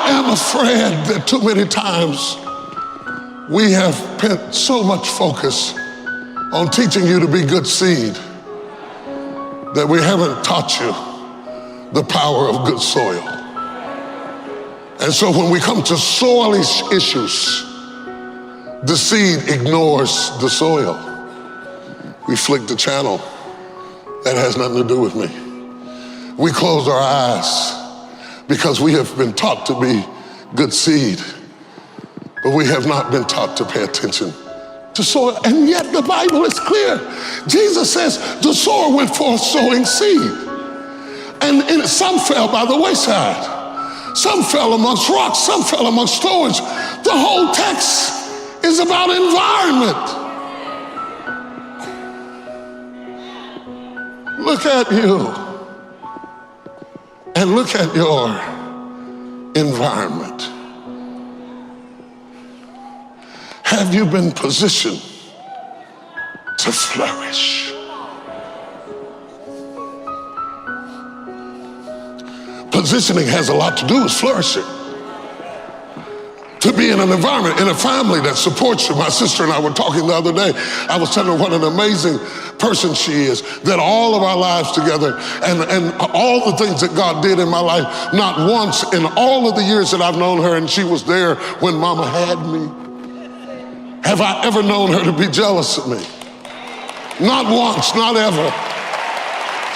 am afraid that too many times we have put so much focus on teaching you to be good seed that we haven't taught you the power of good soil. And so when we come to soil issues, the seed ignores the soil. We flick the channel. That has nothing to do with me. We close our eyes because we have been taught to be good seed, but we have not been taught to pay attention to soil. And yet the Bible is clear. Jesus says the sower went forth sowing seed. And some fell by the wayside. Some fell amongst rocks, some fell amongst thorns. The whole text is about environment. Look at you and look at your environment. Have you been positioned to flourish? Positioning has a lot to do with flourishing. To be in an environment, in a family that supports you. My sister and I were talking the other day. I was telling her what an amazing person she is, that all of our lives together and all the things that God did in my life, not once in all of the years that I've known her, and she was there when Mama had me, have I ever known her to be jealous of me. Not once, not ever.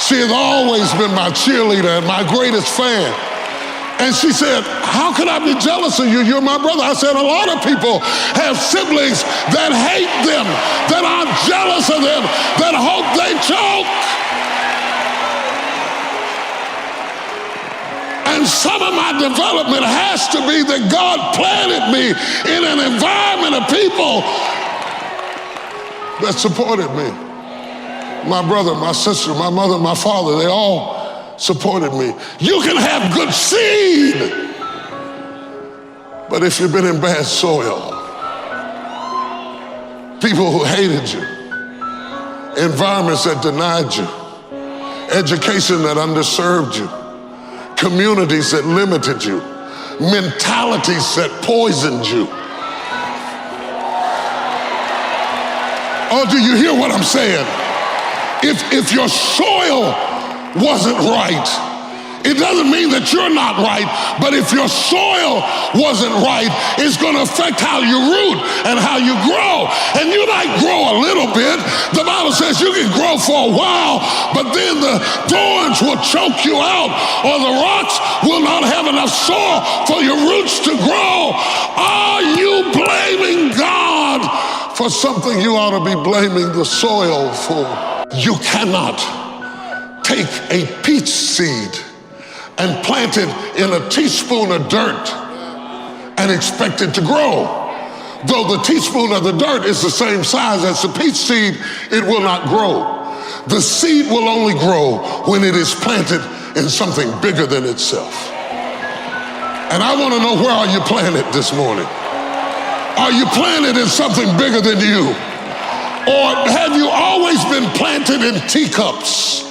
She has always been my cheerleader and my greatest fan. And she said, how could I be jealous of you? You're my brother. I said, a lot of people have siblings that hate them, that are jealous of them, that hope they choke. And some of my development has to be that God planted me in an environment of people that supported me. My brother, my sister, my mother, my father, they all supported me. You can have good seed, but if you've been in bad soil, people who hated you, environments that denied you, education that underserved you, communities that limited you, mentalities that poisoned you. Oh, do you hear what I'm saying? If your soil wasn't right, it doesn't mean that you're not right, but if your soil wasn't right, it's going to affect how you root and how you grow. And you might grow a little bit. The Bible says you can grow for a while, but then the thorns will choke you out, or the rocks will not have enough soil for your roots to grow. Are you blaming God for something you ought to be blaming the soil for? You cannot take a peach seed and plant it in a teaspoon of dirt and expect it to grow. Though the teaspoon of the dirt is the same size as the peach seed, it will not grow. The seed will only grow when it is planted in something bigger than itself. And I want to know, where are you planted this morning? Are you planted in something bigger than you? Or have you always been planted in teacups,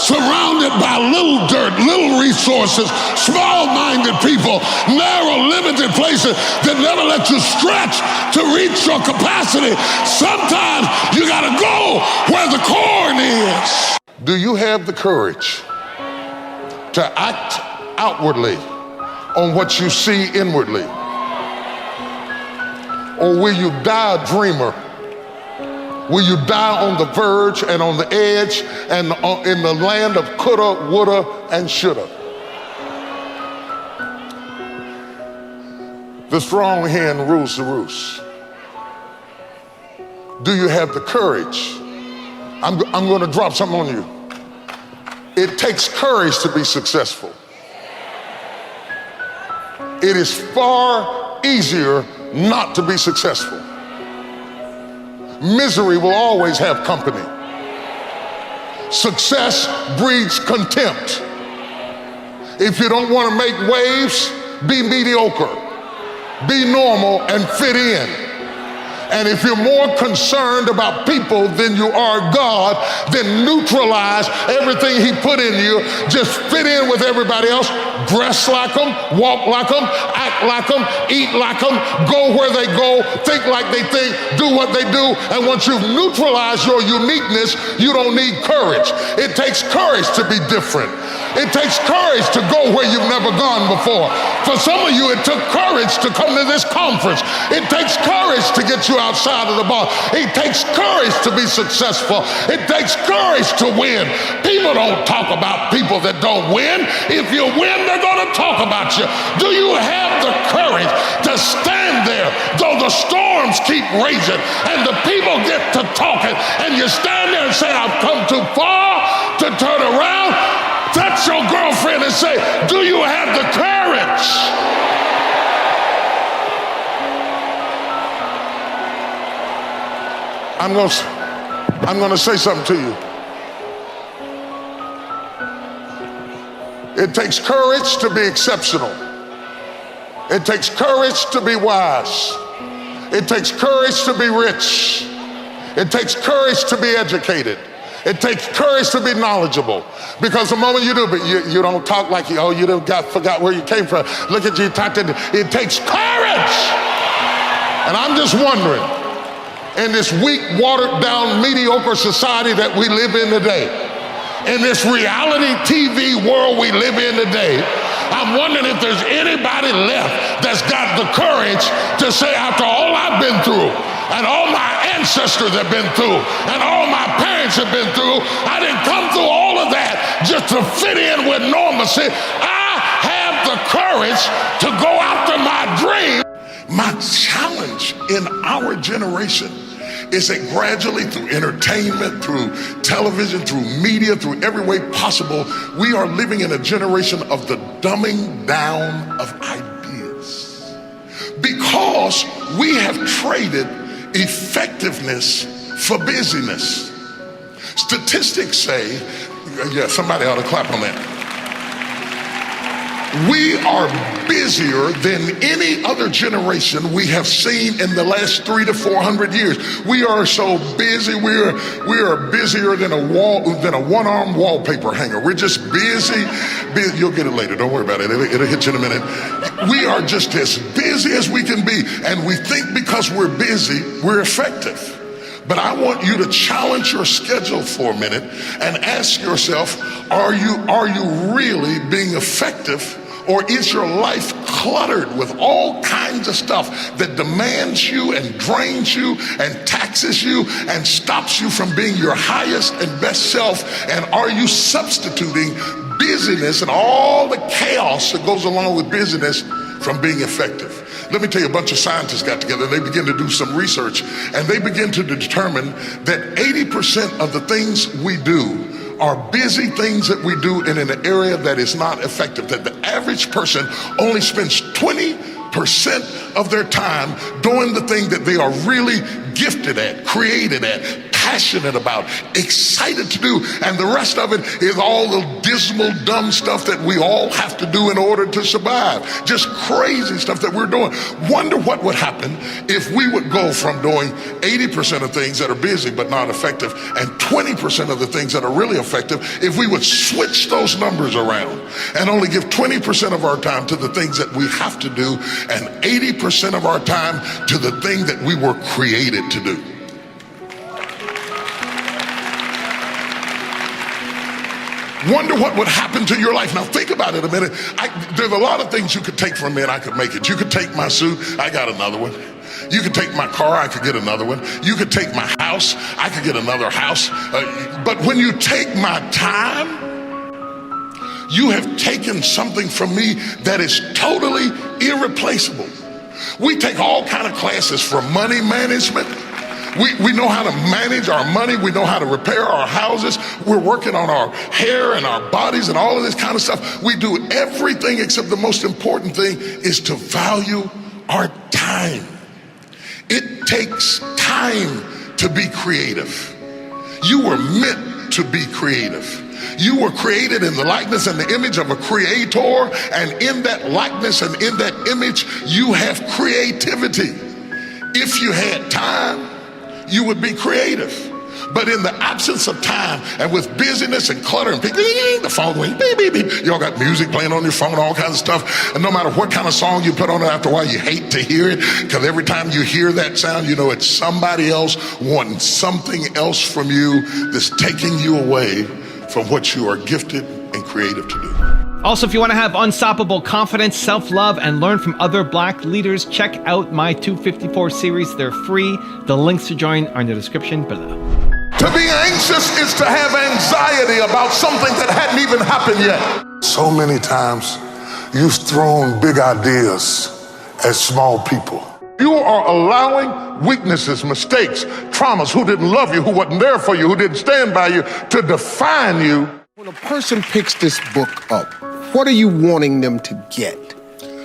surrounded by little dirt, little resources, small-minded people, narrow, limited places that never let you stretch to reach your capacity? Sometimes you gotta go where the corn is. Do you have the courage to act outwardly on what you see inwardly? Or will you die a dreamer? Will you die on the verge and on the edge and in the land of coulda, woulda, and shoulda? The strong hen rules the roost. Do you have the courage? I'm going to drop something on you. It takes courage to be successful. It is far easier not to be successful. Misery will always have company. Success breeds contempt. If you don't want to make waves, be mediocre. Be normal and fit in. And if you're more concerned about people than you are God, then neutralize everything He put in you. Just fit in with everybody else. dress like them, walk like them, act like them, eat like them, go where they go, think like they think, do what they do. And once you've neutralized your uniqueness, you don't need courage. It takes courage to be different. It takes courage to go where you've never gone before. For some of you, it took courage to come to this conference. It takes courage to get you outside of the bar. It takes courage to be successful. It takes courage to win. People don't talk about people that don't win. If you win, they're going to talk about you. Do you have the courage to stand there though the storms keep raging and the people get to talking and you stand there and say, I've come too far to turn around? Touch your girlfriend and say, do you have the courage? I'm going to say something to you. It takes courage to be exceptional. It takes courage to be wise. It takes courage to be rich. It takes courage to be educated. It takes courage to be knowledgeable, because the moment you do, but you don't talk like you forgot where you came from. Look at you, it takes courage. And I'm just wondering, in this weak, watered down, mediocre society that we live in today, in this reality TV world we live in today, I'm wondering if there's anybody left that's got the courage to say, after all I've been through, and all my ancestors have been through, and all my parents have been through, I didn't come through all of that just to fit in with normalcy. I have the courage to go after my dream. My challenge in our generation is that gradually, through entertainment, through television, through media, through every way possible, we are living in a generation of the dumbing down of ideas, because we have traded effectiveness for busyness. Statistics say, yeah, somebody ought to clap on that. We are busier than any other generation we have seen in the last 300 to 400 years. We are so busy. We are busier than a one-arm wallpaper hanger. We're just busy. You'll get it later. Don't worry about it. It'll hit you in a minute. We are just as busy as we can be, and we think because we're busy, we're effective. But I want you to challenge your schedule for a minute and ask yourself, are you really being effective, or is your life cluttered with all kinds of stuff that demands you and drains you and taxes you and stops you from being your highest and best self? And are you substituting busyness and all the chaos that goes along with busyness from being effective? Let me tell you, a bunch of scientists got together and they began to do some research, and they begin to determine that 80% of the things we do are busy things that we do in an area that is not effective, that the average person only spends 20% of their time doing the thing that they are really gifted at, created at, passionate about, excited to do, and the rest of it is all the dismal, dumb stuff that we all have to do in order to survive. Just crazy stuff that we're doing. Wonder what would happen if we would go from doing 80% of things that are busy but not effective, and 20% of the things that are really effective, if we would switch those numbers around and only give 20% of our time to the things that we have to do and 80% of our time to the thing that we were created to do. Wonder what would happen to your life. Now think about it a minute. There's a lot of things you could take from me and I could make it. You could take my suit, I got another one. You could take my car, I could get another one. You could take my house, I could get another house. But when you take my time, you have taken something from me that is totally irreplaceable. We take all kinds of classes for money management. We know how to manage our money. We know how to repair our houses. We're working on our hair and our bodies and all of this kind of stuff. We do everything except the most important thing is to value our time. It takes time to be creative. You were meant to be creative. You were created in the likeness and the image of a creator, and in that likeness and in that image, you have creativity. If you had time, you would be creative. But in the absence of time and with busyness and clutter and the phone ring, beep, beep, beep. You all got music playing on your phone, all kinds of stuff. And no matter what kind of song you put on it, after a while you hate to hear it, because every time you hear that sound, you know it's somebody else wanting something else from you that's taking you away from what you are gifted and creative to do. Also, if you want to have unstoppable confidence, self-love, and learn from other Black leaders, check out my 254 series. They're free. The links to join are in the description below. To be anxious is to have anxiety about something that hadn't even happened yet. So many times you've thrown big ideas at small people. You are allowing weaknesses, mistakes, traumas, who didn't love you, who wasn't there for you, who didn't stand by you, to define you. When a person picks this book up, what are you wanting them to get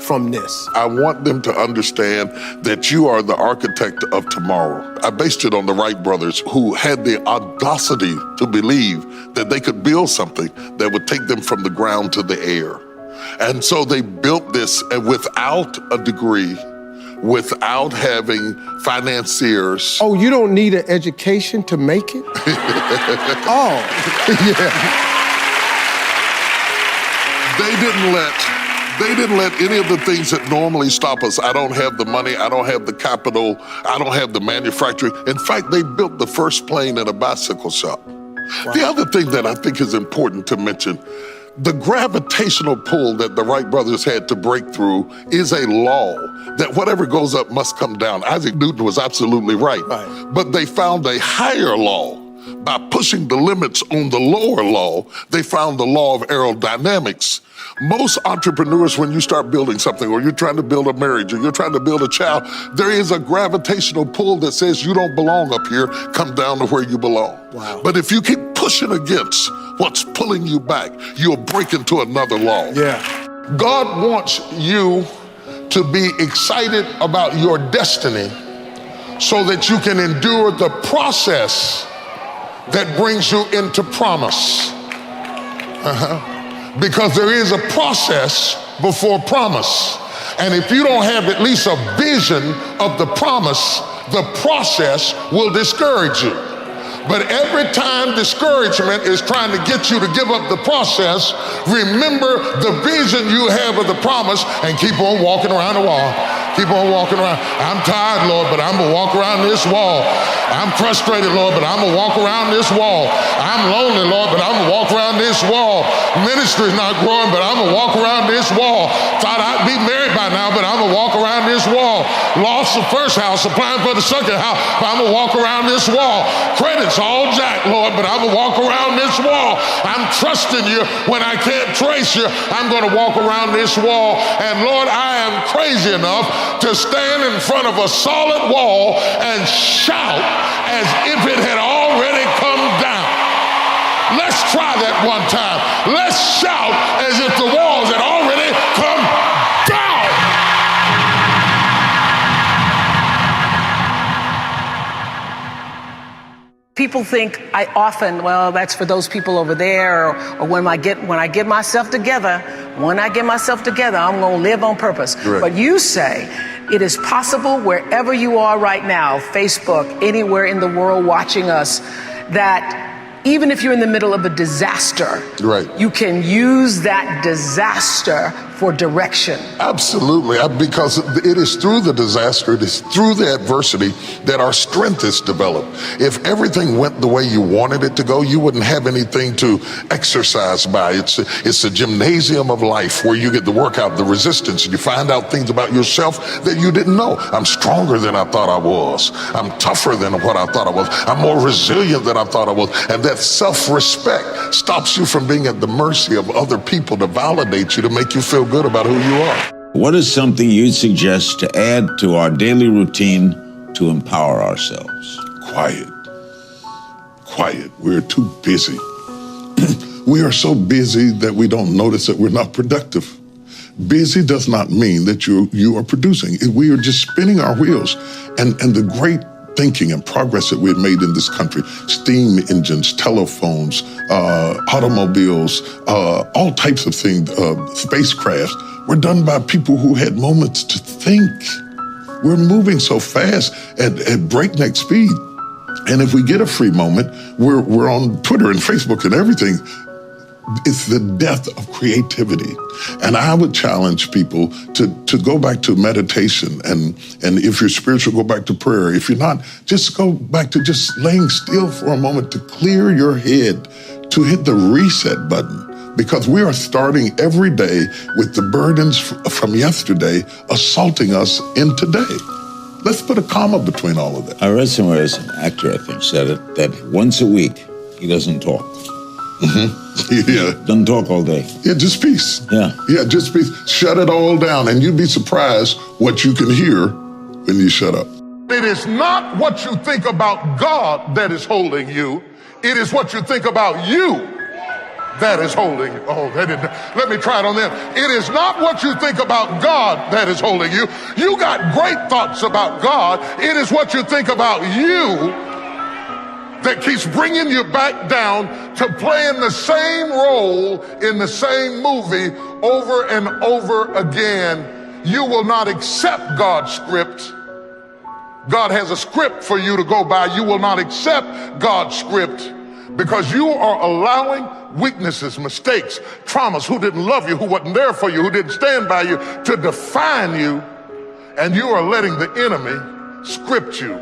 from this? I want them to understand that you are the architect of tomorrow. I based it on the Wright brothers, who had the audacity to believe that they could build something that would take them from the ground to the air. And so they built this without a degree, without having financiers. Oh, you don't need an education to make it? Oh, yeah. They didn't let any of the things that normally stop us. I don't have the money, I don't have the capital, I don't have the manufacturing. In fact, they built the first plane in a bicycle shop. Wow. The other thing that I think is important to mention, the gravitational pull that the Wright brothers had to break through is a law that whatever goes up must come down. Isaac Newton was absolutely right. But they found a higher law. By pushing the limits on the lower law, they found the law of aerodynamics. Most entrepreneurs, when you start building something, or you're trying to build a marriage, or you're trying to build a child, there is a gravitational pull that says you don't belong up here, come down to where you belong. Wow. But if you keep pushing against what's pulling you back, you'll break into another law. Yeah. God wants you to be excited about your destiny so that you can endure the process that brings you into promise. Because there is a process before promise. And if you don't have at least a vision of the promise, the process will discourage you. But every time discouragement is trying to get you to give up the process, remember the vision you have of the promise and keep on walking around the wall. Keep on walking around. I'm tired, Lord, but I'm gonna walk around this wall. I'm frustrated, Lord, but I'm gonna walk around this wall. I'm lonely, Lord, but I'm gonna walk around this wall. Ministry's not growing, but I'm gonna walk around this wall. Thought I'd be married by now, but I'm gonna walk around this wall. Lost the first house, applying for the second house, but I'm gonna walk around this wall. Credit's all jacked, Lord, but I'm gonna walk around this wall. I'm trusting you when I can't trace you. I'm gonna walk around this wall. And Lord, I am crazy enough to stand in front of a solid wall and shout as if it had already come down. Let's try that one time. Let's shout as if the walls had already come down. People think I often, well, that's for those people over there, or when I get myself together, I'm gonna live on purpose. Right. But you say it is possible wherever you are right now, Facebook, anywhere in the world watching us, that even if you're in the middle of a disaster, right, you can use that disaster for direction. Absolutely, because it is through the disaster, it is through the adversity that our strength is developed. If everything went the way you wanted it to go, you wouldn't have anything to exercise by. It's a gymnasium of life where you get the workout, the resistance, and you find out things about yourself that you didn't know. I'm stronger than I thought I was. I'm tougher than what I thought I was. I'm more resilient than I thought I was. And that self-respect stops you from being at the mercy of other people to validate you, to make you feel good about who you are. What is something you'd suggest to add to our daily routine to empower ourselves? Quiet. We're too busy. We are so busy that we don't notice that we're not productive. Busy does not mean that you are producing. We are just spinning our wheels. And the great thinking and progress that we've made in this country, steam engines, telephones, automobiles, all types of things, spacecrafts, were done by people who had moments to think. We're moving so fast at breakneck speed. And if we get a free moment, we're on Twitter and Facebook and everything. It's the death of creativity. And I would challenge people to go back to meditation. And if you're spiritual, go back to prayer. If you're not, just go back to just laying still for a moment to clear your head, to hit the reset button. Because we are starting every day with the burdens from yesterday assaulting us in today. Let's put a comma between all of that. I read somewhere, as an actor, I think, said it, that once a week, he doesn't talk. Yeah. Doesn't talk all day. Yeah, just peace. Yeah. Yeah, just peace. Shut it all down, and you'd be surprised what you can hear when you shut up. It is not what you think about God that is holding you. It is what you think about you that is holding you. Oh, let me try it on them. It is not what you think about God that is holding you. You got great thoughts about God. It is what you think about you that keeps bringing you back down to playing the same role in the same movie over and over again. You will not accept God's script. God has a script for you to go by. You will not accept God's script because you are allowing weaknesses, mistakes, traumas, who didn't love you, who wasn't there for you, who didn't stand by you, to define you, and you are letting the enemy script you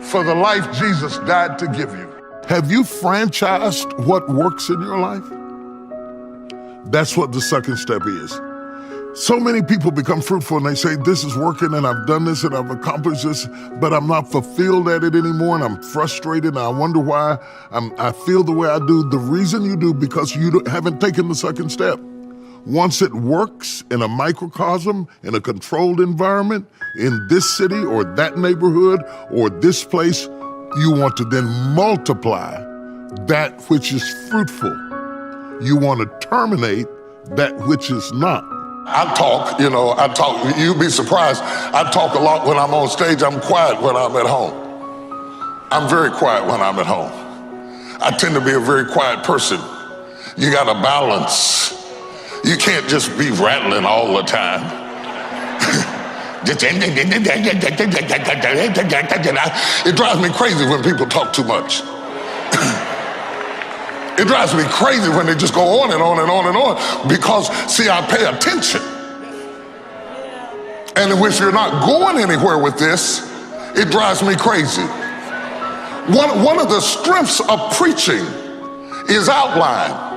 for the life Jesus died to give you. Have you franchised what works in your life? That's what the second step is. So many people become fruitful and they say, this is working and I've done this and I've accomplished this, but I'm not fulfilled at it anymore and I'm frustrated and I wonder why I feel the way I do. The reason you do, because you haven't taken the second step. Once it works in a microcosm, in a controlled environment, in this city or that neighborhood or this place, you want to then multiply that which is fruitful. You want to terminate that which is not. I talk, you'd be surprised. I talk a lot when I'm on stage. I'm quiet when I'm at home. I'm very quiet when I'm at home. I tend to be a very quiet person. You got to balance. You can't just be rattling all the time. It drives me crazy when people talk too much. It drives me crazy when they just go on and on and on and on because, see, I pay attention. And if you're not going anywhere with this, it drives me crazy. One of the strengths of preaching is outline.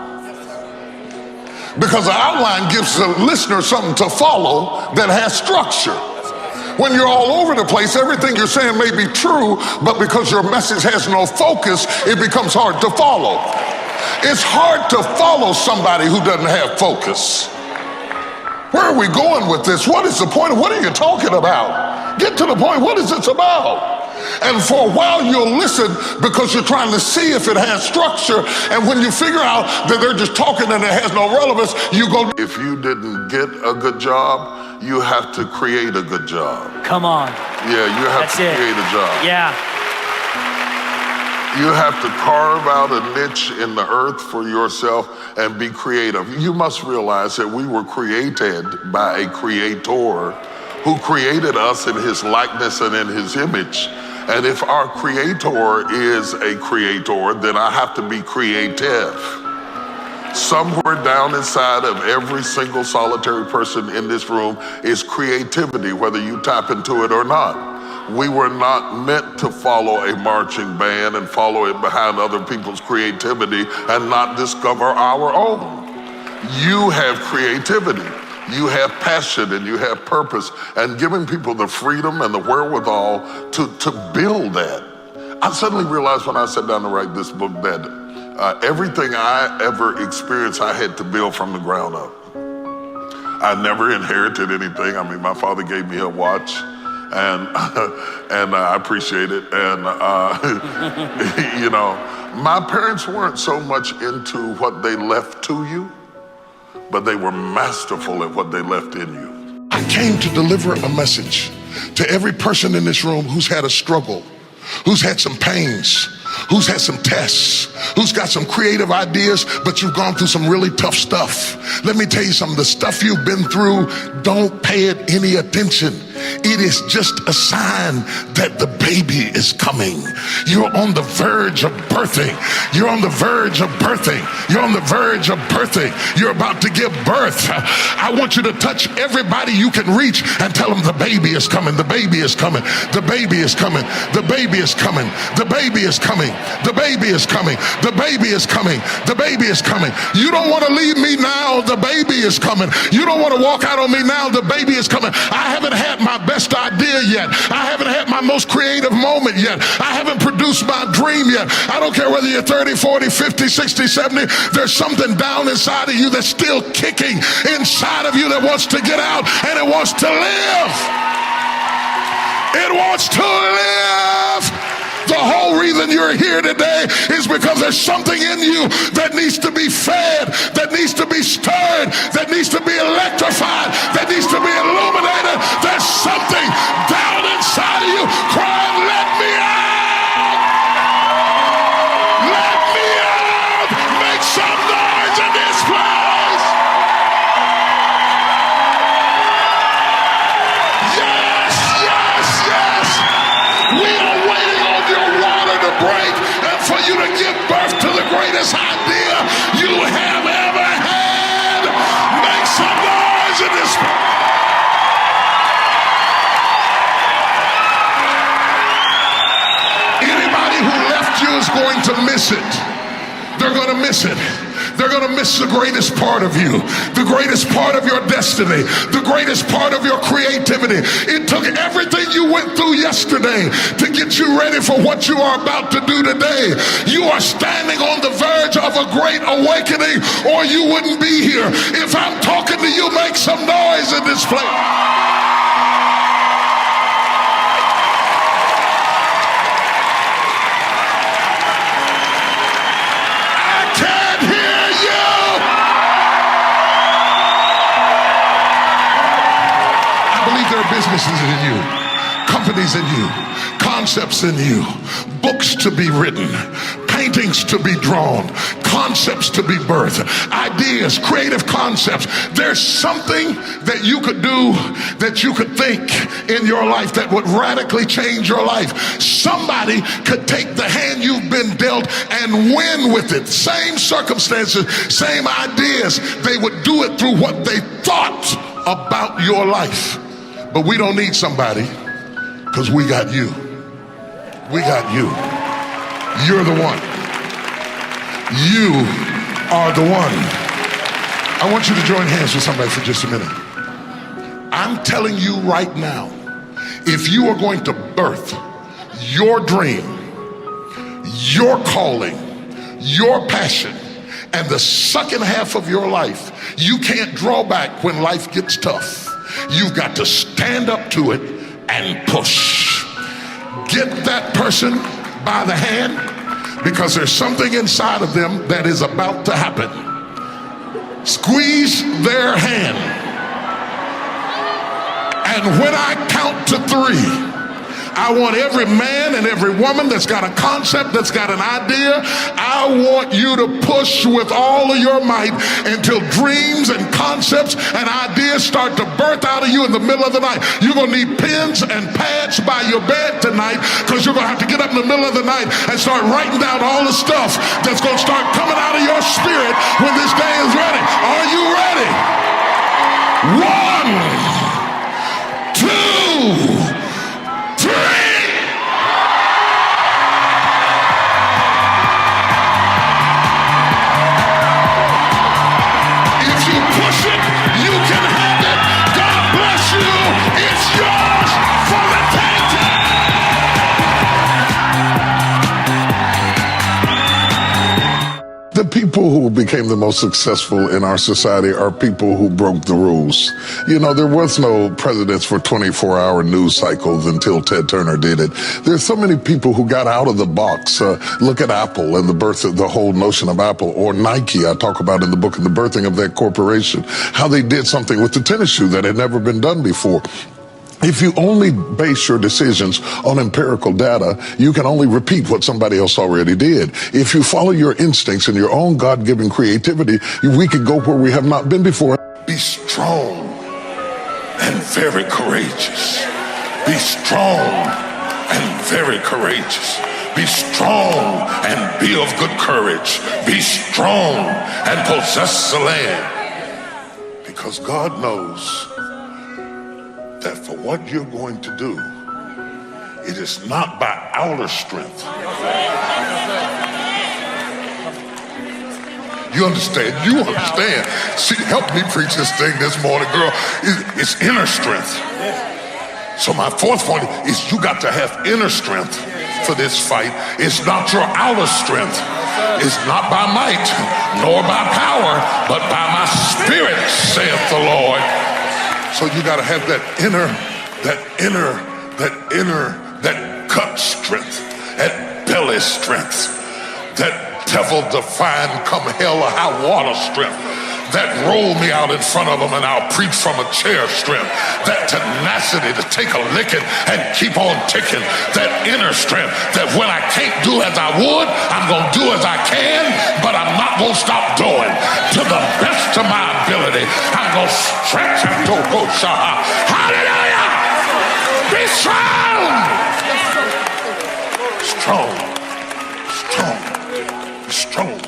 Because the outline gives the listener something to follow that has structure. When you're all over the place, everything you're saying may be true, but because your message has no focus, it becomes hard to follow. It's hard to follow somebody who doesn't have focus. Where are we going with this? What is the point? What are you talking about? Get to the point. What is this about? And for a while you'll listen because you're trying to see if it has structure. And when you figure out that they're just talking and it has no relevance, you go. If you didn't get a good job, you have to create a good job. Come on. Yeah, you have to create a job. Yeah. You have to carve out a niche in the earth for yourself and be creative. You must realize that we were created by a creator who created us in his likeness and in his image. And if our creator is a creator, then I have to be creative. Somewhere down inside of every single solitary person in this room is creativity, whether you tap into it or not. We were not meant to follow a marching band and follow it behind other people's creativity and not discover our own. You have creativity, you have passion, and you have purpose, and giving people the freedom and the wherewithal to build that. I suddenly realized when I sat down to write this book that everything I ever experienced, I had to build from the ground up. I never inherited anything. I mean, my father gave me a watch, and I appreciate it. And my parents weren't so much into what they left to you, but they were masterful at what they left in you. I came to deliver a message to every person in this room who's had a struggle, who's had some pains, who's had some tests, who's got some creative ideas, but you've gone through some really tough stuff. Let me tell you something, the stuff you've been through, don't pay it any attention. It is just a sign that the baby is coming. You're on the verge of birthing. You're on the verge of birthing. You're on the verge of birthing. You're about to give birth. I want you to touch everybody you can reach and tell them the baby is coming. The baby is coming. The baby is coming. The baby is coming. The baby is coming. The baby is coming. The baby is coming. The baby is coming. You don't want to leave me now. The baby is coming. You don't want to walk out on me now. The baby is coming. I haven't had my best idea yet. I haven't had my most creative moment yet. I haven't produced my dream yet. I don't care whether you're 30, 40, 50, 60, 70. There's something down inside of you that's still kicking inside of you that wants to get out, and it wants to live. It wants to live. The whole reason you're here today is because there's something in you that needs to be fed, that needs to be stirred, that needs to be electrified, that needs to be illuminated. There's something down inside of you crying, let me out! Let me out! Make some noise in this place! Yes, yes, yes! We are waiting on your water to break and for you to give birth to the greatest idea you have ever had. Make some noise in this place. Anybody who left you is going to miss it. They're going to miss it. They're going to miss the greatest part of you, the greatest part of your destiny, the greatest part of your creativity. It took everything you went through yesterday to get you ready for what you are about to do today. You are standing on the verge of a great awakening, or you wouldn't be here. If I'm talking to you, make some noise in this place. Businesses in you, companies in you, concepts in you, books to be written, paintings to be drawn, concepts to be birthed, ideas, creative concepts. There's something that you could do, that you could think in your life that would radically change your life. Somebody could take the hand you've been dealt and win with it. Same circumstances, same ideas. They would do it through what they thought about your life. But we don't need somebody, because we got you. We got you. You're the one. You are the one. I want you to join hands with somebody for just a minute. I'm telling you right now, if you are going to birth your dream, your calling, your passion, and the second half of your life, you can't draw back when life gets tough. You've got to stand up to it and push. Get that person by the hand, because there's something inside of them that is about to happen. Squeeze their hand. And when I count to 3, I want every man and every woman that's got a concept, that's got an idea, I want you to push with all of your might until dreams and concepts and ideas start to birth out of you in the middle of the night. You're going to need pens and pads by your bed tonight, because you're going to have to get up in the middle of the night and start writing down all the stuff that's going to start coming out of your spirit when this day is ready. Are you ready? 1, 2, 3. If you push it, you can have it. God bless you. It's yours for the taking. The people who became the most successful in our society are people who broke the rules. You know, there was no presidents for 24-hour news cycles until Ted Turner did it. There's so many people who got out of the box. Look at Apple and the birth of the whole notion of Apple, or Nike. I talk about in the book, and the birthing of that corporation, how they did something with the tennis shoe that had never been done before. If you only base your decisions on empirical data, you can only repeat what somebody else already did. If you follow your instincts and your own God-given creativity, we can go where we have not been before. Be strong and very courageous. Be strong and very courageous. Be strong and be of good courage. Be strong and possess the land. Because God knows that for what you're going to do, it is not by outer strength. You understand? You understand. See, help me preach this thing this morning, girl. It's inner strength. So my fourth point is you got to have inner strength for this fight. It's not your outer strength. It's not by might, nor by power, but by my spirit, saith the Lord. So you got to have that gut strength, that belly strength, that devil-defying come hell or high water strength, that roll me out in front of them and I'll preach from a chair strength, that tenacity to take a licking and keep on ticking, that inner strength that when I can't do as I would, I'm going to do as I can, but I'm not going to stop doing. To the best of my ability, I'm going to stretch and go shaha. Hallelujah! Be strong! Strong. Strong. Strong.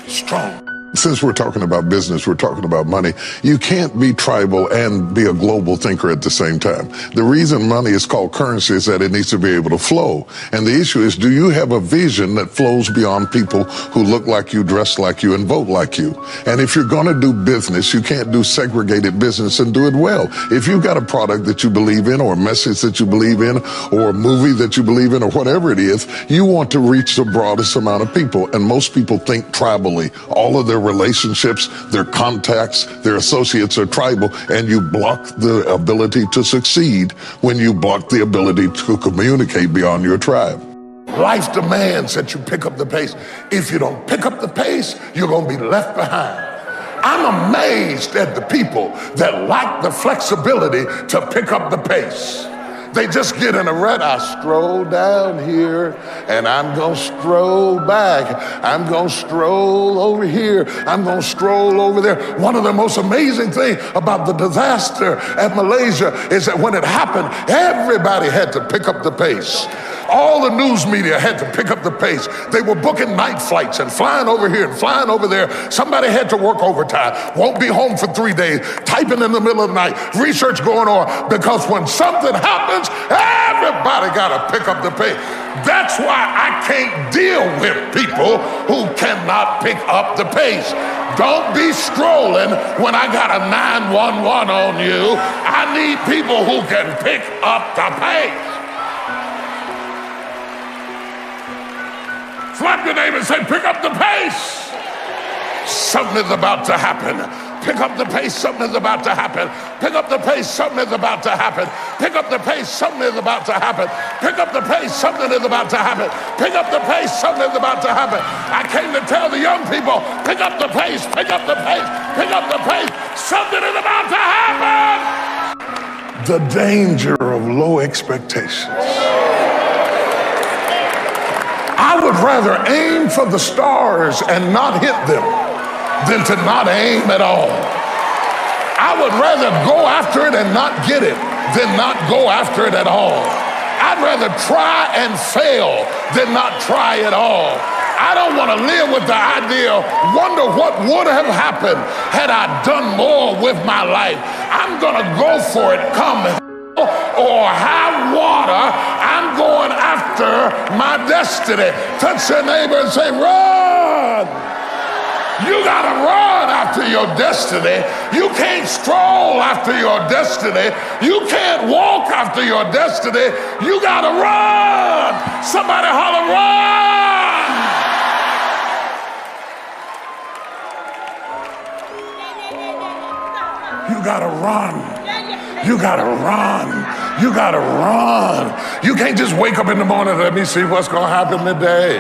Strong. Since we're talking about business, we're talking about money, you can't be tribal and be a global thinker at the same time. The reason money is called currency is that it needs to be able to flow. And the issue is, do you have a vision that flows beyond people who look like you, dress like you, and vote like you? And if you're going to do business, you can't do segregated business and do it well. If you've got a product that you believe in, or a message that you believe in, or a movie that you believe in, or whatever it is, you want to reach the broadest amount of people. And most people think tribally. All of their relationships, their contacts, their associates are tribal, and you block the ability to succeed when you block the ability to communicate beyond your tribe. Life demands that you pick up the pace. If you don't pick up the pace, you're going to be left behind. I'm amazed at the people that lack the flexibility to pick up the pace. They just get in a rut. I stroll down here and I'm going to stroll back. I'm going to stroll over here. I'm going to stroll over there. One of the most amazing things about the disaster at Malaysia is that when it happened, everybody had to pick up the pace. All the news media had to pick up the pace. They were booking night flights and flying over here and flying over there. Somebody had to work overtime, won't be home for 3 days, typing in the middle of the night, research going on, because when something happens, everybody got to pick up the pace. That's why I can't deal with people who cannot pick up the pace. Don't be strolling when I got a 911 on you. I need people who can pick up the pace. Slap your neighbor and say, pick up the pace. Something is about to happen. Pick up the pace, something is about to happen. Pick up the pace, something is about to happen. Pick up the pace, something is about to happen. Pick up the pace, something is about to happen. Pick up the pace, something is about to happen. I came to tell the young people, pick up the pace, pick up the pace, pick up the pace. Something is about to happen. The danger of low expectations. I would rather aim for the stars and not hit them than to not aim at all. I would rather go after it and not get it than not go after it at all. I'd rather try and fail than not try at all. I don't want to live with the idea, wonder what would have happened had I done more with my life. I'm going to go for it, come or high water. I'm going after my destiny. Touch your neighbor and say, run. You got to run after your destiny. You can't stroll after your destiny. You can't walk after your destiny. You got to run. Somebody holler, run. You got to run. You gotta run. You gotta run. You can't just wake up in the morning and let me see what's gonna happen today.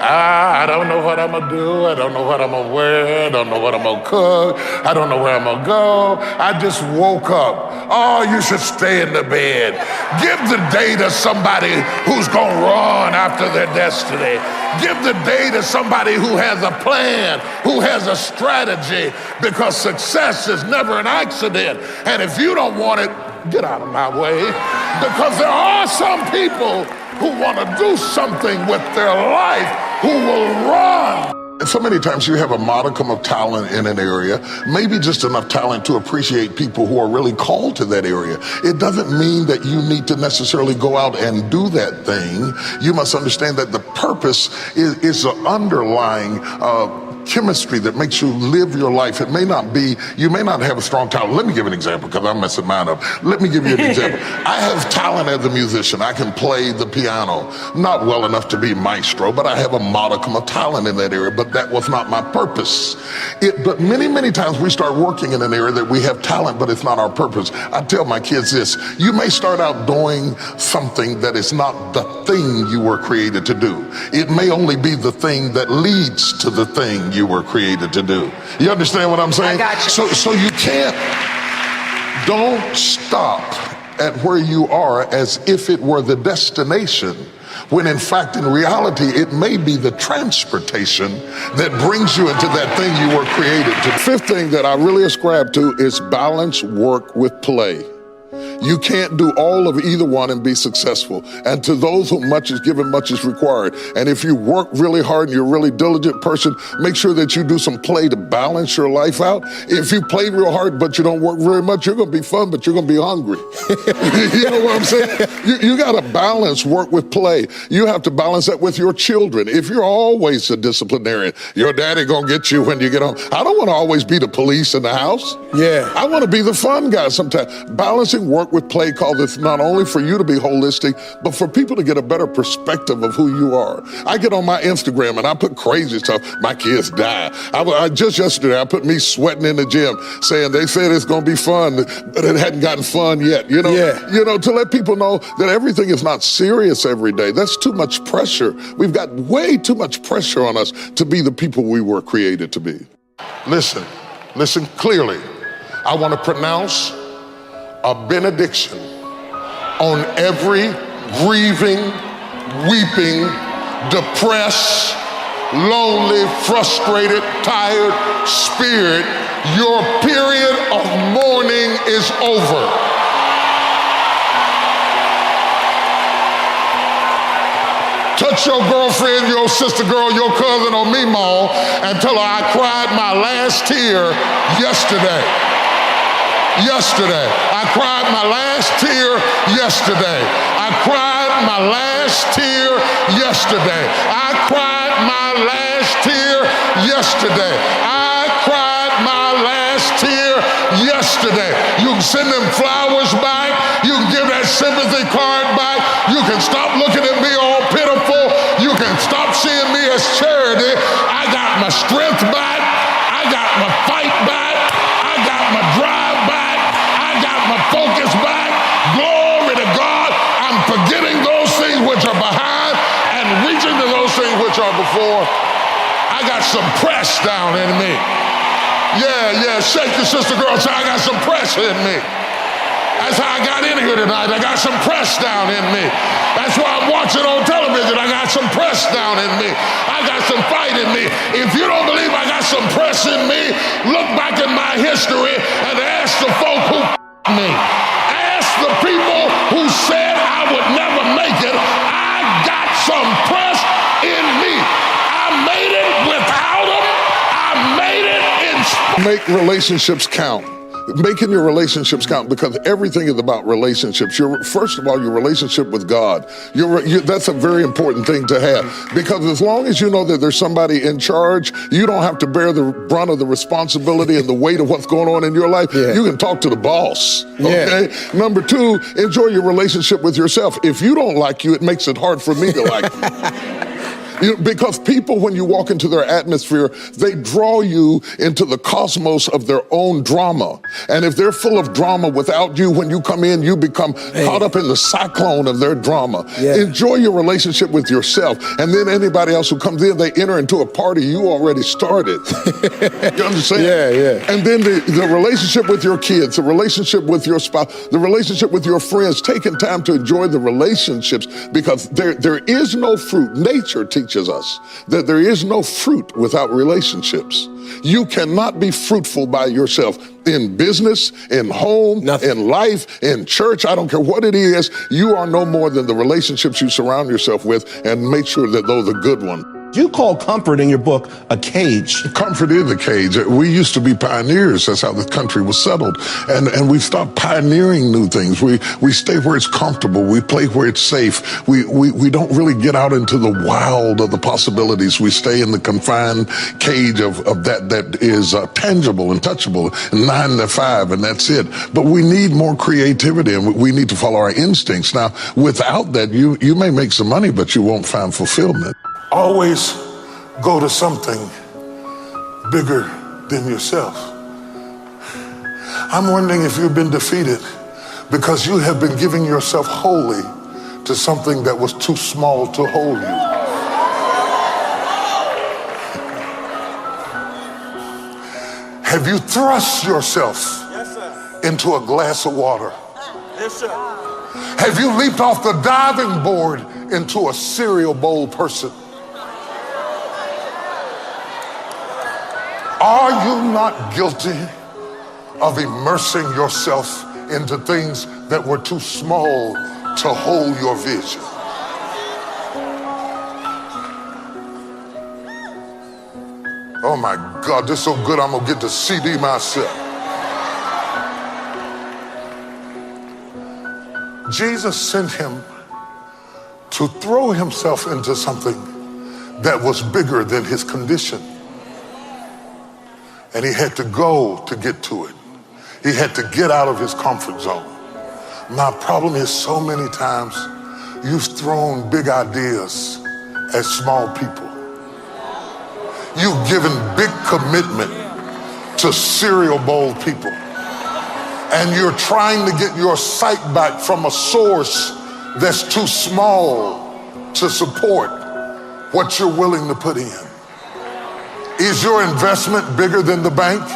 I don't know what I'm gonna do. I don't know what I'm gonna wear. I don't know what I'm gonna cook. I don't know where I'm gonna go. I just woke up. Oh, you should stay in the bed. Give the day to somebody who's gonna run after their destiny. Give the day to somebody who has a plan, who has a strategy, because success is never an accident. And if you don't want it, get out of my way, because there are some people who want to do something with their life who will run. And so many times you have a modicum of talent in an area, maybe just enough talent to appreciate people who are really called to that area. It doesn't mean that you need to necessarily go out and do that thing. You must understand that the purpose is an underlying chemistry that makes you live your life. It may not be, you may not have a strong talent. Let me give an example, because I'm messing mine up. Let me give you an example. I have talent as a musician. I can play the piano, not well enough to be maestro, but I have a modicum of talent in that area, but that was not my purpose. But many, many times we start working in an area that we have talent, but it's not our purpose. I tell my kids this: you may start out doing something that is not the thing you were created to do. It may only be the thing that leads to the thing you were created to do. You understand what I'm saying? I got you. So you don't stop at where you are as if it were the destination, when in fact, in reality, it may be the transportation that brings you into that thing you were created to. The fifth thing that I really ascribe to is balance work with play. You can't do all of either one and be successful. And to those whom much is given, much is required. And if you work really hard and you're a really diligent person, make sure that you do some play to balance your life out. If you play real hard but you don't work very much, you're going to be fun, but you're going to be hungry. You know what I'm saying? You got to balance work with play. You have to balance that with your children. If you're always a disciplinarian, your daddy going to get you when you get home. I don't want to always be the police in the house. Yeah. I want to be the fun guy sometimes. Balancing work with play called this not only for you to be holistic, but for people to get a better perspective of who you are. I get on my Instagram and I put crazy stuff. My kids die. I just yesterday, I put me sweating in the gym saying they said it's going to be fun, but it hadn't gotten fun yet. You know, to let people know that everything is not serious every day. That's too much pressure. We've got way too much pressure on us to be the people we were created to be. Listen clearly. I want to pronounce a benediction on every grieving, weeping, depressed, lonely, frustrated, tired spirit. Your period of mourning is over. Touch your girlfriend, your sister girl, your cousin, or me, Mom, and tell her I cried my last tear yesterday. I cried my last tear yesterday. I cried my last tear yesterday. I cried my last tear yesterday. I cried my last tear yesterday. You can send them flowers back. You can give that sympathy card back. You can stop looking at me all pitiful. You can stop seeing me as charity. I got my strength back. I got my fight back. I got my drive back. Focus back. Glory to God. I'm forgetting those things which are behind and reaching to those things which are before. I got some press down in me. Yeah. Shake your sister girl. Say, I got some press in me. That's how I got in here tonight. I got some press down in me. That's why I'm watching on television. I got some press down in me. I got some fight in me. If you don't believe I got some press in me, look back in my history and ask the folk who me. Ask the people who said I would never make it. I got some press in me. I made it without them. I made it in. Make relationships count. Making your relationships count, because everything is about relationships. First of all, your relationship with God. That's a very important thing to have, because as long as you know that there's somebody in charge, you don't have to bear the brunt of the responsibility and the weight of what's going on in your life. Yeah. You can talk to the boss. Okay. Yeah. Number two, enjoy your relationship with yourself. If you don't like you, it makes it hard for me to like you. Because people, when you walk into their atmosphere, they draw you into the cosmos of their own drama. And if they're full of drama without you, when you come in, you become caught up in the cyclone of their drama. Yeah. Enjoy your relationship with yourself. And then anybody else who comes in, they enter into a party you already started. You understand? Yeah, yeah. And then the relationship with your kids, the relationship with your spouse, the relationship with your friends, taking time to enjoy the relationships, because there is no fruit. Nature teaches us that there is no fruit without relationships. You cannot be fruitful by yourself in business, in home, Nothing. in life, in church. I don't care what it is. You are no more than the relationships you surround yourself with, and make sure that those are good ones. You call comfort in your book a cage. Comfort is a cage. We used to be pioneers. That's how the country was settled. And we stopped pioneering new things. We stay where it's comfortable. We play where it's safe. We don't really get out into the wild of the possibilities. We stay in the confined cage of that is tangible and touchable, 9 to 5, and that's it. But we need more creativity, and we need to follow our instincts. Now, without that, you may make some money, but you won't find fulfillment. Always go to something bigger than yourself. I'm wondering if you've been defeated because you have been giving yourself wholly to something that was too small to hold you. Have you thrust yourself into a glass of water? Yes, sir. Have you leaped off the diving board into a cereal bowl person? Are you not guilty of immersing yourself into things that were too small to hold your vision? Oh my God, this is so good, I'm gonna get the CD myself. Jesus sent him to throw himself into something that was bigger than his condition. And he had to go to get to it. He had to get out of his comfort zone. My problem is so many times you've thrown big ideas at small people. You've given big commitment to cereal bowl people. And you're trying to get your sight back from a source that's too small to support what you're willing to put in. Is your investment bigger than the bank?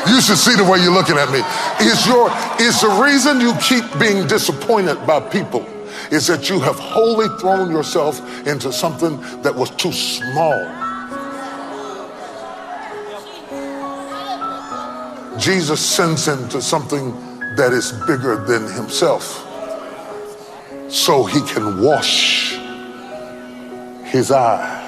You should see the way you're looking at me. Is the reason you keep being disappointed by people is that you have wholly thrown yourself into something that was too small. Jesus sends him to something that is bigger than himself so he can wash his eye.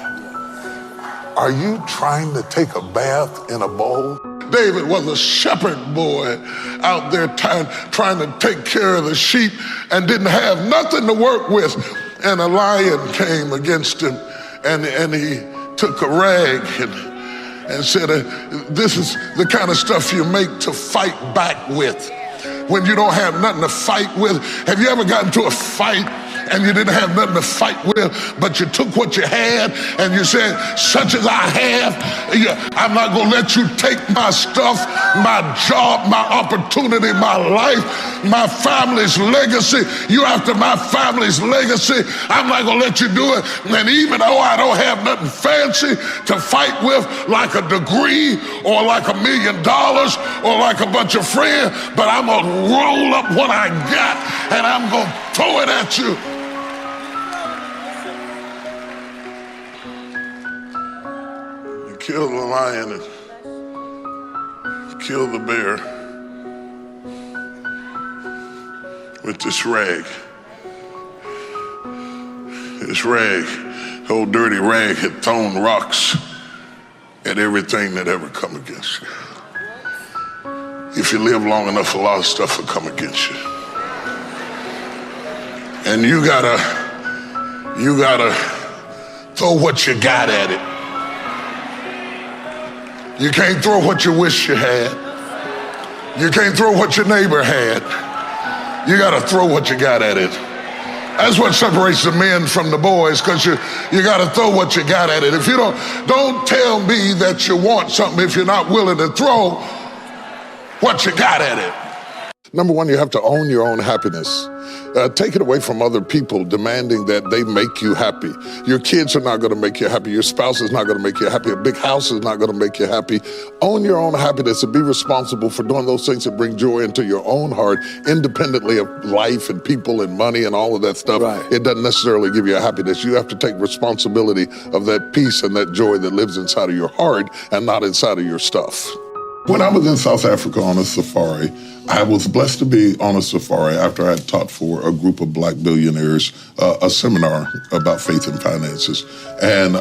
Are you trying to take a bath in a bowl? David was a shepherd boy out there trying to take care of the sheep and didn't have nothing to work with. And a lion came against him and he took a rag and said, this is the kind of stuff you make to fight back with. When you don't have nothing to fight with. Have you ever gotten to a fight and you didn't have nothing to fight with, but you took what you had and you said, such as I have, I'm not gonna let you take my stuff, my job, my opportunity, my life, my family's legacy. You after my family's legacy, I'm not gonna let you do it. And even though I don't have nothing fancy to fight with, like a degree or like $1 million or like a bunch of friends, but I'm gonna roll up what I got and I'm gonna throw it at you. Kill the lion and kill the bear with this rag. This rag, old dirty rag, had thrown rocks at everything that ever come against you. If you live long enough, a lot of stuff will come against you. And you gotta throw what you got at it. You can't throw what you wish you had. You can't throw what your neighbor had. You gotta throw what you got at it. That's what separates the men from the boys, because you got to throw what you got at it. If you don't tell me that you want something if you're not willing to throw what you got at it. Number one, you have to own your own happiness. Take it away from other people demanding that they make you happy. Your kids are not going to make you happy. Your spouse is not going to make you happy. A big house is not going to make you happy. Own your own happiness and be responsible for doing those things that bring joy into your own heart, independently of life and people and money and all of that stuff. Right. It doesn't necessarily give you a happiness. You have to take responsibility of that peace and that joy that lives inside of your heart and not inside of your stuff. When I was in South Africa on a safari, I was blessed to be on a safari after I had taught for a group of black billionaires a seminar about faith and finances. And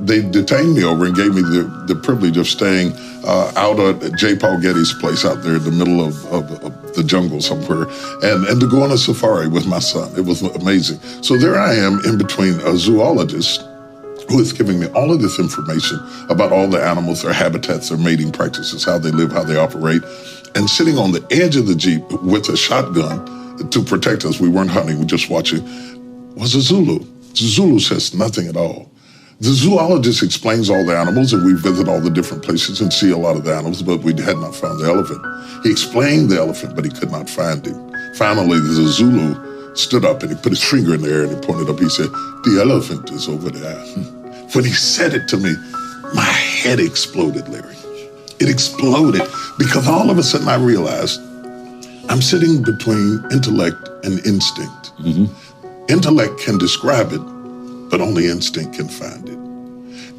they detained me over and gave me the privilege of staying out at J. Paul Getty's place out there in the middle of the jungle somewhere, and to go on a safari with my son. It was amazing. So there I am in between a zoologist who is giving me all of this information about all the animals, their habitats, their mating practices, how they live, how they operate, and sitting on the edge of the Jeep with a shotgun to protect us. We weren't hunting, we were just watching, was a Zulu. The Zulu says nothing at all. The zoologist explains all the animals, and we visit all the different places and see a lot of the animals, but we had not found the elephant. He explained the elephant, but he could not find him. Finally, the Zulu stood up and he put his finger in the air and he pointed up. He said, "The elephant is over there." When he said it to me, my head exploded, Larry. It exploded because all of a sudden I realized I'm sitting between intellect and instinct. Mm-hmm. Intellect can describe it, but only instinct can find it.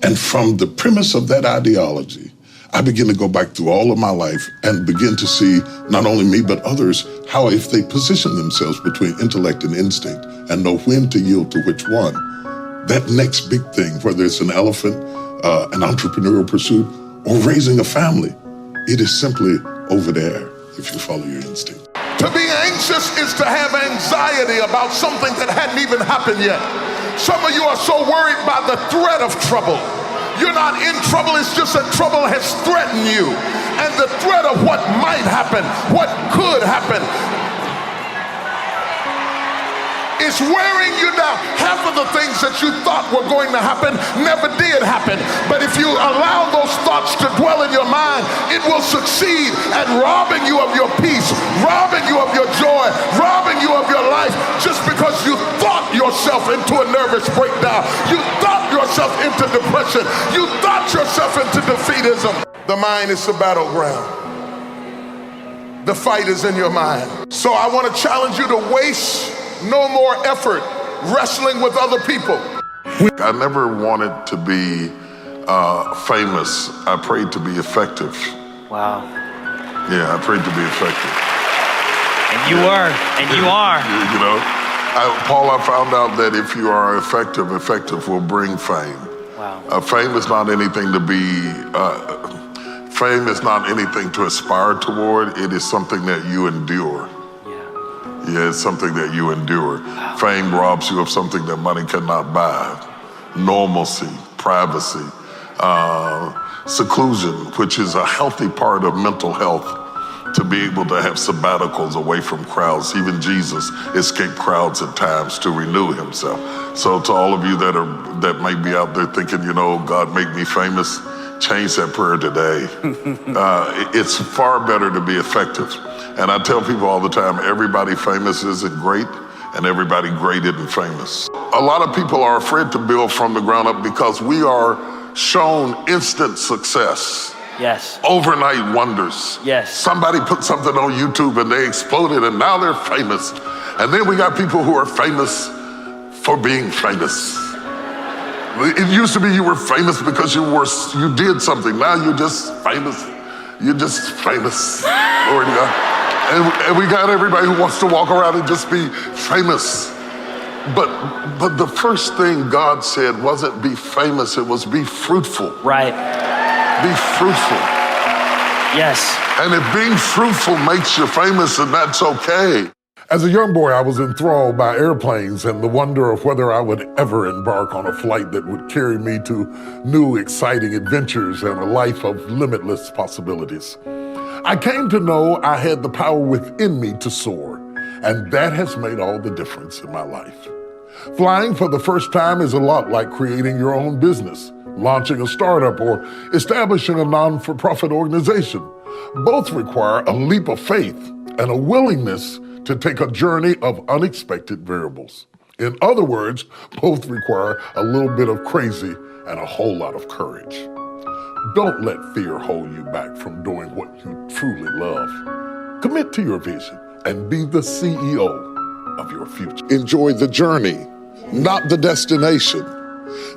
And from the premise of that ideology, I begin to go back through all of my life and begin to see not only me, but others, how if they position themselves between intellect and instinct and know when to yield to which one, that next big thing, whether it's an elephant, an entrepreneurial pursuit, or raising a family, it is simply over there if you follow your instinct. To be anxious is to have anxiety about something that hadn't even happened yet. Some of you are so worried by the threat of trouble. You're not in trouble, it's just that trouble has threatened you. And the threat of what might happen, what could happen, is wearing you down. Half of the things that you thought were going to happen never did happen. But if you allow those thoughts to dwell in your mind, it will succeed at robbing you of your peace, robbing you of your joy, robbing you of your life, just because you thought yourself into a nervous breakdown. You thought yourself into depression. You thought yourself into defeatism. The mind is the battleground. The fight is in your mind. So I want to challenge you to waste no more effort wrestling with other people. I never wanted to be famous. I prayed to be effective. Wow. Yeah, I prayed to be effective. And you were, and you are. You know, Paul, I found out that if you are effective, effective will bring fame. Wow. Fame is not anything to be, fame is not anything to aspire toward. It is something that you endure. Yeah, it's something that you endure. Wow. Fame robs you of something that money cannot buy. Normalcy, privacy, seclusion, which is a healthy part of mental health, to be able to have sabbaticals away from crowds. Even Jesus escaped crowds at times to renew himself. So to all of you that may be out there thinking, you know, God make me famous, change that prayer today. It's far better to be effective. And I tell people all the time, everybody famous isn't great, and everybody great isn't famous. A lot of people are afraid to build from the ground up because we are shown instant success. Yes. Overnight wonders. Yes. Somebody put something on YouTube and they exploded and now they're famous. And then we got people who are famous for being famous. It used to be you were famous because you did something. Now you're just famous. You're just famous. Glory to God. And we got everybody who wants to walk around and just be famous. But the first thing God said wasn't be famous, it was be fruitful. Right. Be fruitful. Yes. And if being fruitful makes you famous, then that's okay. As a young boy, I was enthralled by airplanes and the wonder of whether I would ever embark on a flight that would carry me to new, exciting adventures and a life of limitless possibilities. I came to know I had the power within me to soar, and that has made all the difference in my life. Flying for the first time is a lot like creating your own business, launching a startup, or establishing a non-for-profit organization. Both require a leap of faith and a willingness to take a journey of unexpected variables. In other words, both require a little bit of crazy and a whole lot of courage. Don't let fear hold you back from doing what you truly love. Commit to your vision and be the CEO of your future. Enjoy the journey, not the destination.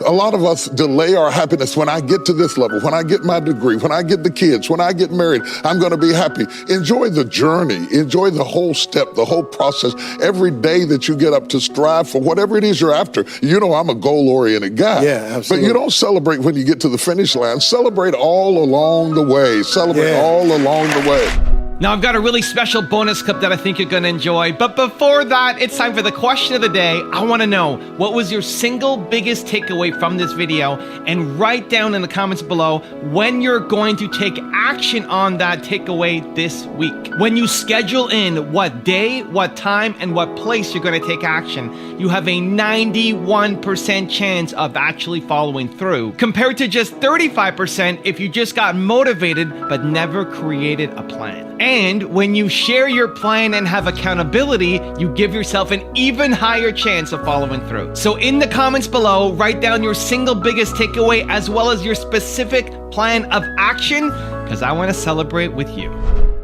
A lot of us delay our happiness. When I get to this level, when I get my degree, when I get the kids, when I get married, I'm going to be happy. Enjoy the journey. Enjoy the whole step, the whole process. Every day that you get up to strive for whatever it is you're after. You know, I'm a goal-oriented guy. Yeah, absolutely. But you don't celebrate when you get to the finish line. Celebrate all along the way. Celebrate all along the way. Now, I've got a really special bonus clip that I think you're going to enjoy. But before that, it's time for the question of the day. I want to know, what was your single biggest takeaway from this video? And write down in the comments below when you're going to take action on that takeaway this week. When you schedule in what day, what time, and what place you're going to take action, you have a 91% chance of actually following through, compared to just 35% if you just got motivated but never created a plan. And when you share your plan and have accountability, you give yourself an even higher chance of following through. So in the comments below, write down your single biggest takeaway as well as your specific plan of action, because I want to celebrate with you.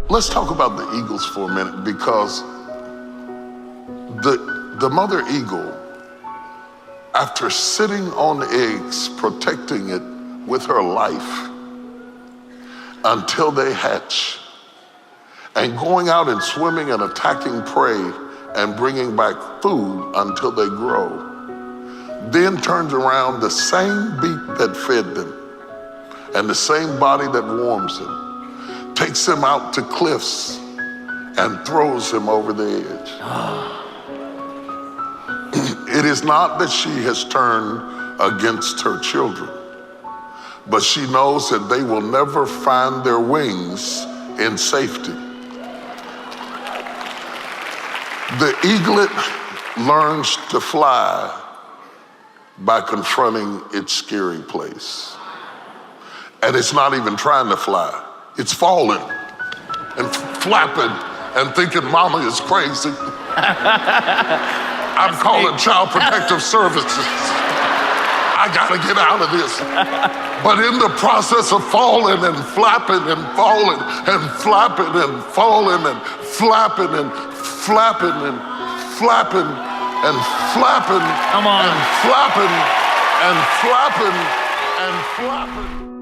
Let's talk about the eagles for a minute, because the mother eagle, after sitting on the eggs, protecting it with her life until they hatch, and going out and swimming and attacking prey and bringing back food until they grow, then turns around, the same beak that fed them and the same body that warms them, takes them out to cliffs and throws them over the edge. It is not that she has turned against her children, but she knows that they will never find their wings in safety. The eaglet learns to fly by confronting its scary place. And it's not even trying to fly. It's falling and flapping and thinking mama is crazy. I'm calling Child Protective Services. I gotta get out of this. But in the process of falling and flapping and falling and flapping and falling and flapping and flapping and flapping and flapping, Come on. and flapping and flapping and flapping.